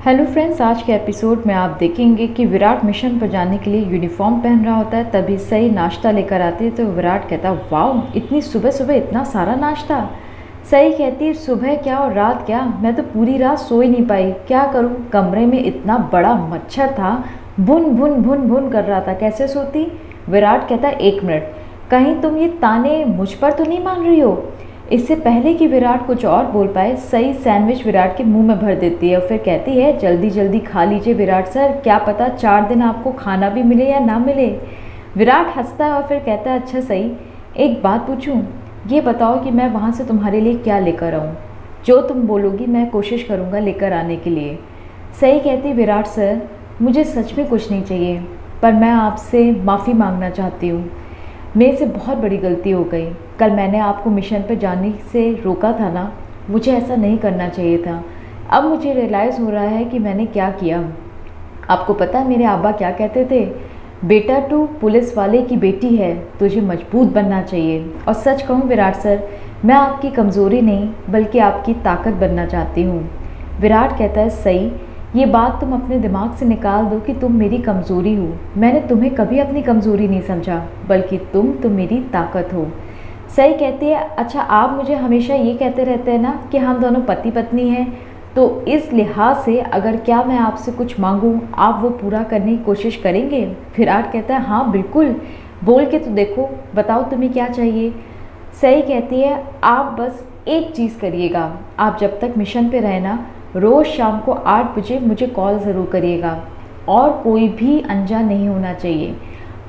Hello friends, आज के episode में आप देखेंगे कि विराट मिशन पर जाने के लिए यूनिफॉर्म पहन रहा होता है। तभी सई नाश्ता लेकर आती है तो विराट कहता है, वाह इतनी सुबह सुबह इतना सारा नाश्ता। सई कहती है, सुबह क्या और रात क्या, मैं तो पूरी रात सो ही नहीं पाई, क्या करूं, कमरे में इतना बड़ा मच्छर था, भुन भुन भुन भुन कर रहा था, कैसे सोती। विराट कहता है, 1 मिनट, कहीं तुम ये ताने मुझ पर तो नहीं मान रही हो। इससे पहले कि विराट कुछ और बोल पाए, सई सैंडविच विराट के मुंह में भर देती है और फिर कहती है, जल्दी जल्दी खा लीजिए विराट सर, क्या पता 4 दिन आपको खाना भी मिले या ना मिले। विराट हंसता है और फिर कहता है, अच्छा सही, एक बात पूछूं, ये बताओ कि मैं वहाँ से तुम्हारे लिए क्या लेकर आऊँ। जो तुम बोलोगी मैं कोशिश करूँगा लेकर आने के लिए। सई कहती, विराट सर मुझे सच में कुछ नहीं चाहिए, पर मैं आपसे माफ़ी मांगना चाहती हूँ। मेरे से बहुत बड़ी गलती हो गई, कल मैंने आपको मिशन पर जाने से रोका था ना, मुझे ऐसा नहीं करना चाहिए था। अब मुझे रियलाइज़ हो रहा है कि मैंने क्या किया। आपको पता है मेरे आबा क्या कहते थे, बेटा तू पुलिस वाले की बेटी है, तुझे मजबूत बनना चाहिए। और सच कहूँ विराट सर, मैं आपकी कमज़ोरी नहीं बल्कि आपकी ताकत बनना चाहती हूँ। विराट कहता है, सही, ये बात तुम अपने दिमाग से निकाल दो कि तुम मेरी कमज़ोरी हो। मैंने तुम्हें कभी अपनी कमज़ोरी नहीं समझा, बल्कि तुम तो मेरी ताकत हो। सही कहती है, अच्छा आप मुझे हमेशा ये कहते रहते हैं ना कि हम दोनों पति पत्नी हैं, तो इस लिहाज से अगर क्या मैं आपसे कुछ मांगूं आप वो पूरा करने की कोशिश करेंगे। विराट कहता है, हाँ बिल्कुल, बोल के तो देखो, बताओ तुम्हें क्या चाहिए। सही कहती है, आप बस एक चीज़ करिएगा, आप जब तक मिशन पे रहे ना, रोज़ शाम को 8 बजे मुझे कॉल ज़रूर करिएगा और कोई भी अनजान नहीं होना चाहिए।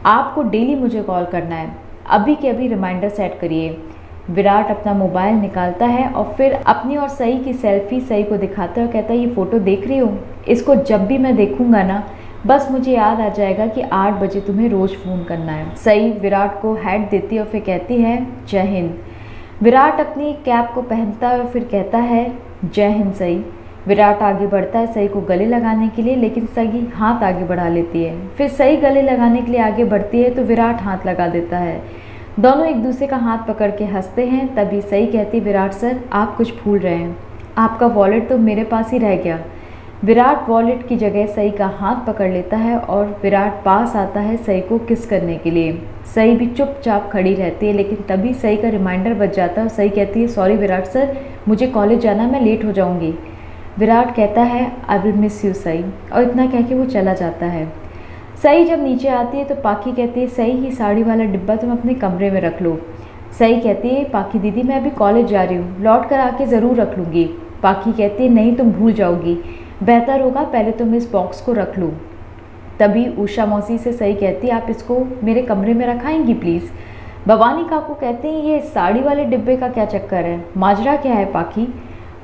आपको डेली मुझे कॉल करना है, अभी के अभी रिमाइंडर सेट करिए। विराट अपना मोबाइल निकालता है और फिर अपनी और सई की सेल्फी सई को दिखाता है और कहता है, ये फ़ोटो देख रही हो, इसको जब भी मैं देखूंगा ना, बस मुझे याद आ जाएगा कि 8 बजे तुम्हें रोज़ फ़ोन करना है। सई विराट को हैट देती है और फिर कहती है, जय हिंद। विराट अपनी कैप को पहनता है और फिर कहता है, जय हिंद सई। विराट आगे बढ़ता है सई को गले लगाने के लिए, लेकिन सई हाथ आगे बढ़ा लेती है। फिर सई गले लगाने के लिए आगे बढ़ती है तो विराट हाथ लगा देता है। दोनों एक दूसरे का हाथ पकड़ के हंसते हैं। तभी सई कहती, विराट सर आप कुछ भूल रहे हैं, आपका वॉलेट तो मेरे पास ही रह गया। विराट वॉलेट की जगह सई का हाथ पकड़ लेता है और विराट पास आता है सई को किस करने के लिए। सई भी चुपचाप खड़ी रहती है, लेकिन तभी सई का रिमाइंडर बज जाता है और सई कहती है, सॉरी विराट सर, मुझे कॉलेज जाना, मैं लेट हो जाऊँगी। विराट कहता है, आई विल मिस यू सई, और इतना कह के वो चला जाता है। सई जब नीचे आती है तो पाखी कहती है, सई ये साड़ी वाला डिब्बा तुम अपने कमरे में रख लो। सई कहती है, पाखी दीदी मैं अभी कॉलेज जा रही हूँ, लौट कर आके ज़रूर रख लूँगी। पाखी कहती है, नहीं तुम भूल जाओगी, बेहतर होगा पहले तुम इस बॉक्स को रख लो। तभी उषा मौसी से सई कहती है, आप इसको मेरे कमरे में रखाएंगी प्लीज़। भवानी काकू कहते हैं, ये साड़ी वाले डिब्बे का क्या चक्कर है, माजरा क्या है पाखी।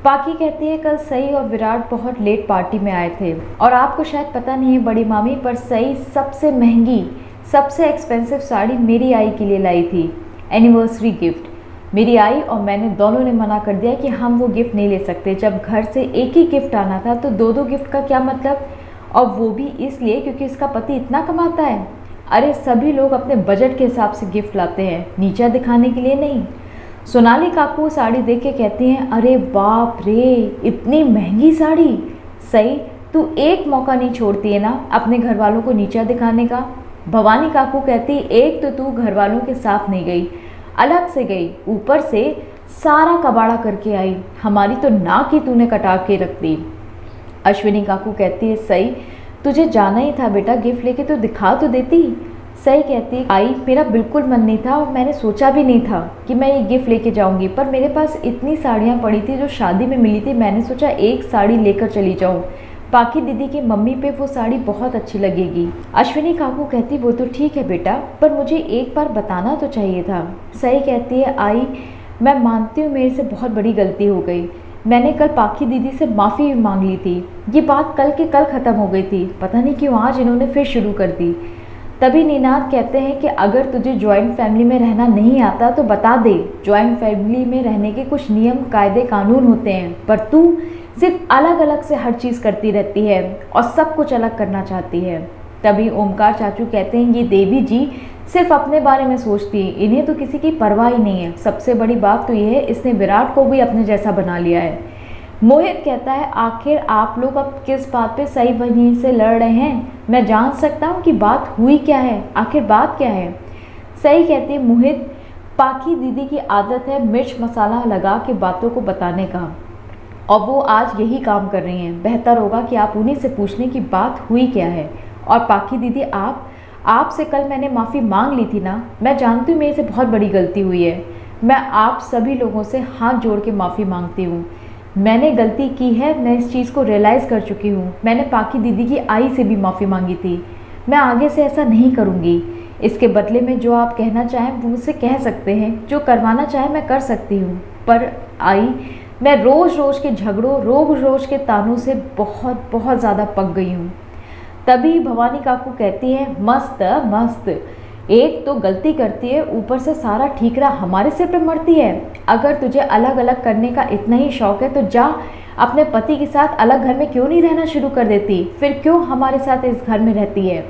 पाखी कहती है, कल सई और विराट बहुत लेट पार्टी में आए थे और आपको शायद पता नहीं है बड़ी मामी, पर सई सबसे महंगी सबसे एक्सपेंसिव साड़ी मेरी आई के लिए लाई थी, एनिवर्सरी गिफ्ट। मेरी आई और मैंने दोनों ने मना कर दिया कि हम वो गिफ्ट नहीं ले सकते। जब घर से एक ही गिफ्ट आना था तो दो दो गिफ्ट का क्या मतलब, और वो भी इसलिए क्योंकि इसका पति इतना कमाता है। अरे सभी लोग अपने बजट के हिसाब से गिफ्ट लाते हैं, नीचा दिखाने के लिए नहीं। सोनाली काकू साड़ी देख के कहती हैं, अरे बाप रे इतनी महंगी साड़ी। सही, तू एक मौका नहीं छोड़ती है ना अपने घर वालों को नीचा दिखाने का। भवानी काकू कहती, एक तो तू घर वालों के साथ नहीं गई, अलग से गई, ऊपर से सारा कबाड़ा करके आई, हमारी तो नाक ही तूने कटा के रख दी। अश्विनी काकू कहती है, सही तुझे जाना ही था बेटा, गिफ्ट लेके तो दिखा तो देती। सही कहती, आई मेरा बिल्कुल मन नहीं था और मैंने सोचा भी नहीं था कि मैं ये गिफ्ट लेके जाऊंगी, पर मेरे पास इतनी साड़ियाँ पड़ी थी जो शादी में मिली थी, मैंने सोचा एक साड़ी लेकर चली जाऊँ, पाखी दीदी की मम्मी पे वो साड़ी बहुत अच्छी लगेगी। अश्विनी काकू कहती, वो तो ठीक है बेटा, पर मुझे एक बार बताना तो चाहिए था। सही कहती है, आई मैं मानती हूँ मेरे से बहुत बड़ी गलती हो गई, मैंने कल पाखी दीदी से माफ़ी भी मांग ली थी, ये बात कल के कल ख़त्म हो गई थी, पता नहीं क्यों आज इन्होंने फिर शुरू कर दी। तभी निनाद कहते हैं कि अगर तुझे जॉइंट फैमिली में रहना नहीं आता तो बता दे, जॉइंट फैमिली में रहने के कुछ नियम कायदे कानून होते हैं, पर तू सिर्फ अलग अलग से हर चीज़ करती रहती है और सब कुछ अलग करना चाहती है। तभी ओमकार चाचू कहते हैं, ये देवी जी सिर्फ अपने बारे में सोचती है, इन्हें तो किसी की परवाह ही नहीं है, सबसे बड़ी बात तो यह है इसने विराट को भी अपने जैसा बना लिया है। मोहित कहता है आखिर आप लोग अब किस बात पे सई बहनी से लड़ रहे हैं, मैं जान सकता हूँ कि बात हुई क्या है, आखिर बात क्या है। सई कहती है मोहित, पाखी दीदी की आदत है मिर्च मसाला लगा के बातों को बताने का, और वो आज यही काम कर रही हैं। बेहतर होगा कि आप उन्हीं से पूछ लें कि बात हुई क्या है। और पाखी दीदी, आपसे कल मैंने माफ़ी मांग ली थी ना, मैं जानती हूँ मेरे से बहुत बड़ी गलती हुई है। मैं आप सभी लोगों से हाथ जोड़ के माफ़ी मांगती हूँ। मैंने गलती की है, मैं इस चीज़ को रियलाइज़ कर चुकी हूँ। मैंने पाखी दीदी की आई से भी माफ़ी मांगी थी। मैं आगे से ऐसा नहीं करूँगी। इसके बदले में जो आप कहना चाहें वो मुझसे कह सकते हैं, जो करवाना चाहें मैं कर सकती हूँ। पर आई, मैं रोज़ रोज़ के झगड़ों, रोज़ रोज़ के तानों से बहुत बहुत ज़्यादा पक गई हूँ। तभी भवानी काकू कहती है मस्त मस्त, एक तो गलती करती है, ऊपर से सारा ठीकरा हमारे सिर पे मरती है। अगर तुझे अलग अलग करने का इतना ही शौक है तो जा अपने पति के साथ अलग घर में क्यों नहीं रहना शुरू कर देती, फिर क्यों हमारे साथ इस घर में रहती है।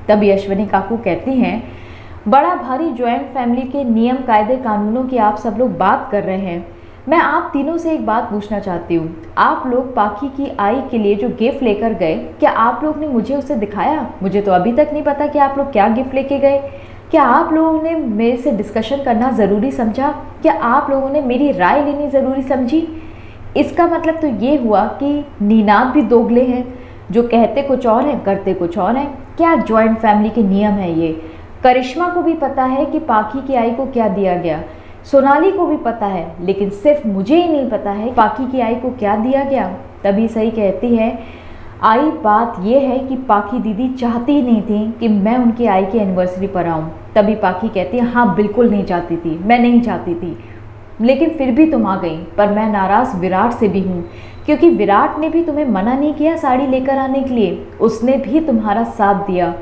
तभी अश्विनी काकू कहती हैं बड़ा भारी ज्वाइंट फैमिली के नियम कायदे कानूनों की आप सब लोग बात कर रहे हैं। मैं आप तीनों से एक बात पूछना चाहती हूँ, आप लोग पाखी की आई के लिए जो गिफ्ट लेकर गए, क्या आप लोग ने मुझे उसे दिखाया? मुझे तो अभी तक नहीं पता कि आप लोग क्या गिफ्ट लेके गए। क्या आप लोगों ने मेरे से डिस्कशन करना ज़रूरी समझा? क्या आप लोगों ने मेरी राय लेनी ज़रूरी समझी? इसका मतलब तो ये हुआ कि नीनाद भी दोगले हैं, जो कहते कुछ और हैं करते कुछ और हैं। क्या जॉइंट फैमिली के नियम है ये? करिश्मा को भी पता है कि पाखी की आई को क्या दिया गया, सोनाली को भी पता है, लेकिन सिर्फ मुझे ही नहीं पता है पाखी की आई को क्या दिया गया। तभी सही कहती है आई, बात यह है कि पाखी दीदी चाहती ही नहीं थी कि मैं उनकी आई की एनिवर्सरी पर आऊँ। तभी पाखी कहती है हाँ बिल्कुल नहीं चाहती थी, मैं नहीं चाहती थी, लेकिन फिर भी तुम आ गई। पर मैं नाराज़ विराट से भी हूँ, क्योंकि विराट ने भी तुम्हें मना नहीं किया साड़ी लेकर आने के लिए, उसने भी तुम्हारा साथ दिया,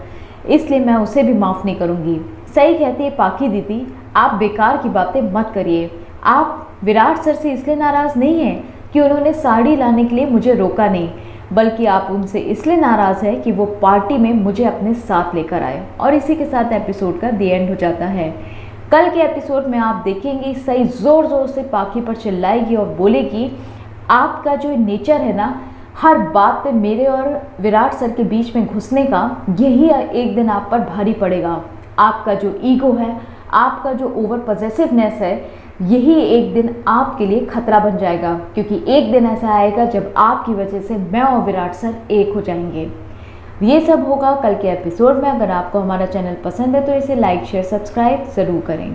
इसलिए मैं उसे भी माफ़ नहीं करूँगी। सही कहती है पाखी दीदी, आप बेकार की बातें मत करिए। आप विराट सर से इसलिए नाराज़ नहीं हैं कि उन्होंने साड़ी लाने के लिए मुझे रोका नहीं, बल्कि आप उनसे इसलिए नाराज़ हैं कि वो पार्टी में मुझे अपने साथ लेकर आए। और इसी के साथ एपिसोड का दी एंड हो जाता है। कल के एपिसोड में आप देखेंगे सही ज़ोर ज़ोर से पाखी पर चिल्लाएगी और बोलेगी आपका जो नेचर है ना, हर बात पे मेरे और विराट सर के बीच में घुसने का, यही एक दिन आप पर भारी पड़ेगा। आपका जो ईगो है, आपका जो ओवर पॉसेसिवनेस है, यही एक दिन आपके लिए खतरा बन जाएगा, क्योंकि एक दिन ऐसा आएगा जब आपकी वजह से मैं और विराट सर एक हो जाएंगे। ये सब होगा कल के एपिसोड में। अगर आपको हमारा चैनल पसंद है तो इसे लाइक शेयर सब्सक्राइब ज़रूर करें।